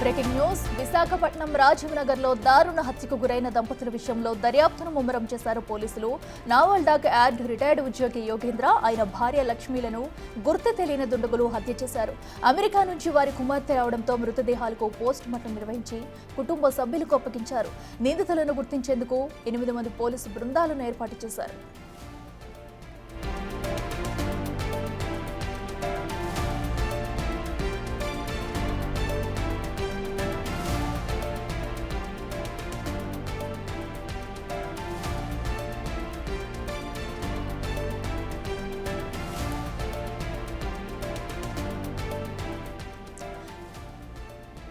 Breaking news Visakhapatnam రాజీవ్నగర్లో దారుణ హత్యకు గురైన దంపతుల విషయంలో దర్యాప్తును ముమ్మరం చేశారు పోలీసులు. నావల్డాక్ యార్డ్ రిటైర్డ్ ఉద్యోగి యోగేంద్ర, ఆయన భార్య లక్ష్మీలను గుర్తు తెలియని దుండగులు హత్య చేశారు. అమెరికా నుంచి వారి కుమార్తె రావడంతో మృతదేహాలకు పోస్ట్ మార్టం నిర్వహించి కుటుంబ సభ్యులకు అప్పగించారు. నిందితులను గుర్తించేందుకు 8 మంది పోలీసు బృందాలను ఏర్పాటు చేశారు.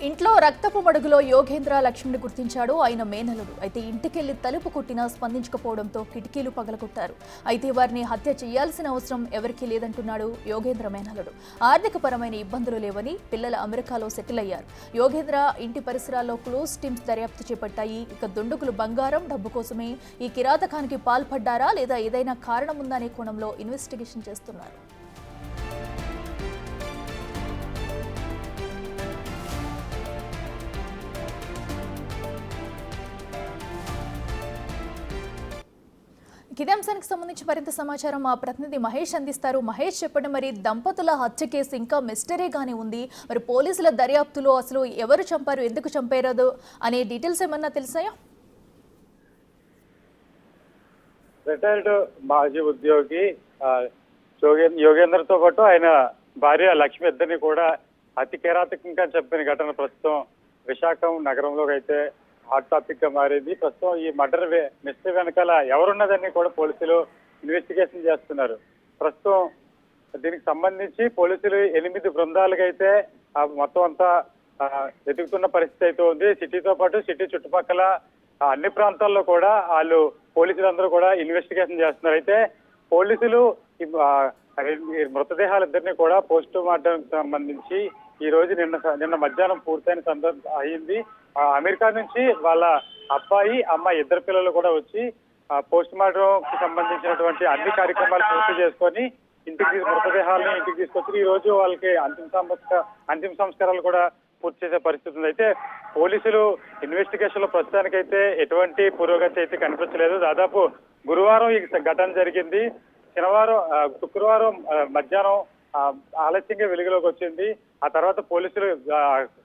ఇంట్లో రక్తపు మడుగులో యోగేంద్ర లక్ష్మిని గుర్తించాడు ఆయన మేనలుడు. అయితే ఇంటికెళ్లి తలుపు కొట్టినా స్పందించకపోవడంతో కిటికీలు పగలగొట్టారు. అయితే వారిని హత్య చేయాల్సిన అవసరం ఎవరికీ లేదంటున్నాడు యోగేంద్ర మేనలుడు. ఆర్థికపరమైన ఇబ్బందులు లేవని, పిల్లల అమెరికాలో సెటిల్ అయ్యారు. యోగేంద్ర ఇంటి పరిసరాల్లో క్లోజ్ టీమ్స్ దర్యాప్తు చేపట్టాయి. ఇక దుండగులు బంగారం, డబ్బు కోసమే ఈ కిరాతకానికి పాల్పడ్డారా లేదా ఏదైనా కారణం ఉందనే కోణంలో ఇన్వెస్టిగేషన్ చేస్తున్నారు. ఇదే అంశానికి సంబంధించి మరింత సమాచారం మా ప్రతినిధి మహేష్ అందిస్తారు. మహేష్, చెప్పండి, మరి దంపతుల హత్య కేసు ఇంకా మిస్టరీగానే ఉంది. మరి పోలీసుల దర్యాప్తులో అసలు ఎవరు చంపారు, ఎందుకు చంపారు అనే డీటెయిల్స్ ఏమన్నా తెలిసాయా? రిటైర్డ్ మాజీ ఉద్యోగి యోగేంద్రతో పాటు ఆయన భార్య లక్ష్మి ఇద్దరిని కూడా అతి కిరాతకంగా చంపిన ఘటన ప్రస్తుతం విశాఖ నగరంలో అయితే హాట్ టాపిక్ గా మారింది. ప్రస్తుతం ఈ మర్డర్ మిస్టరీ వెనకాల ఎవరున్నదని కూడా పోలీసులు ఇన్వెస్టిగేషన్ చేస్తున్నారు. ప్రస్తుతం దీనికి సంబంధించి పోలీసులు 8 బృందాలుగా అయితే మొత్తం అంతా వెతుకుతున్న పరిస్థితి అయితే ఉంది. సిటీతో పాటు సిటీ చుట్టుపక్కల అన్ని ప్రాంతాల్లో కూడా వాళ్ళు పోలీసులందరూ కూడా ఇన్వెస్టిగేషన్ చేస్తున్నారు. అయితే పోలీసులు మృతదేహాలిద్దరిని కూడా పోస్ట్ మార్టం సంబంధించి ఈ రోజు నిన్న మధ్యాహ్నం పూర్తయిన సందర్భం అయింది. అమెరికా నుంచి వాళ్ళ అబ్బాయి, అమ్మాయి ఇద్దరు పిల్లలు కూడా వచ్చి పోస్ట్ మార్టం కి సంబంధించినటువంటి అన్ని కార్యక్రమాలు పూర్తి చేసుకొని మృతదేహాలను ఇంటికి తీసుకొచ్చి ఈ రోజు వాళ్ళకి అంతిమ సంస్కారాలు కూడా పూర్తి చేసే పరిస్థితి ఉంది. అయితే పోలీసులు ఇన్వెస్టిగేషన్ లో ప్రస్తుతానికైతే ఎటువంటి పురోగతి అయితే కనిపించలేదు. దాదాపు గురువారం ఈ ఘటన జరిగింది. శుక్రవారం మధ్యాహ్నం ఆలస్యంగా వెలుగులోకి వచ్చింది. ఆ తర్వాత పోలీసులు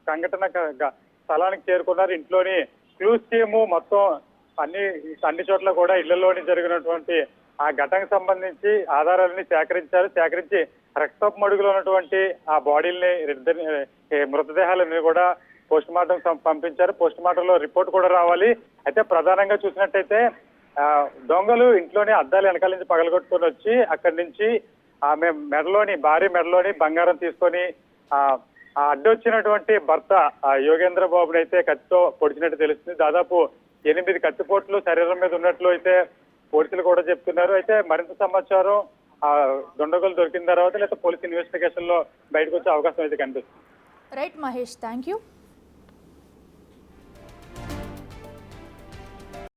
సంఘటన స్థలానికి చేరుకున్నారు. ఇంట్లోని క్లూస్ టీమ్ మొత్తం అన్ని చోట్ల కూడా ఇళ్లలోని జరిగినటువంటి ఆ ఘటనకు సంబంధించి ఆధారాలని సేకరించి రక్తపు మడుగులో ఉన్నటువంటి ఆ బాడీల్ని మృతదేహాలని కూడా పోస్ట్ మార్టం పంపించారు. పోస్ట్ మార్టంలో రిపోర్ట్ కూడా రావాలి. అయితే ప్రధానంగా చూసినట్టయితే దొంగలు ఇంట్లోనే అద్దాలు వెనకాల నుంచి పగలగొట్టుకొని వచ్చి అక్కడి నుంచి ఆమె భార్య మెడలోని బంగారం తీసుకొని అడ్డొచ్చినటువంటి భర్త యోగేంద్ర బాబుని అయితే కత్తితో పొడిచినట్టు తెలుస్తుంది. దాదాపు 8 కత్తిపోట్లు శరీరం మీద ఉన్నట్లు అయితే పోలీసులు కూడా చెప్తున్నారు. అయితే మరింత సమాచారం దుండగులు దొరికిన తర్వాత లేదా పోలీస్ ఇన్వెస్టిగేషన్ లో బయటకు వచ్చే అవకాశం అయితే కనిపిస్తుంది. Right Mahesh, thank you.